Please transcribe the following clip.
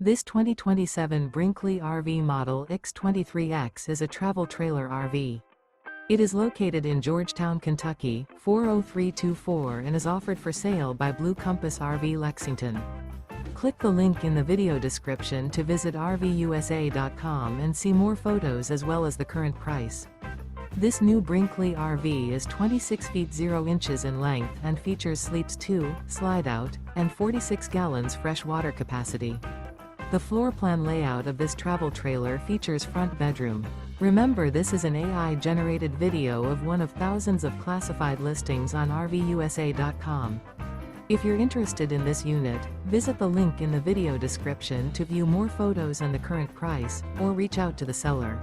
This 2027 Brinkley RV Model Ix 23X is a travel trailer RV. It is located in Georgetown, Kentucky, 40324 and is offered for sale by Blue Compass RV Lexington. Click the link in the video description to visit RVUSA.com and see more photos as well as the current price. This new Brinkley RV is 26 feet 0 inches in length and features sleeps 2, slide-out, and 46 gallons fresh water capacity. The floor plan layout of this travel trailer features front bedroom. Remember, this is an AI-generated video of one of thousands of classified listings on RVUSA.com. If you're interested in this unit, visit the link in the video description to view more photos and the current price, or reach out to the seller.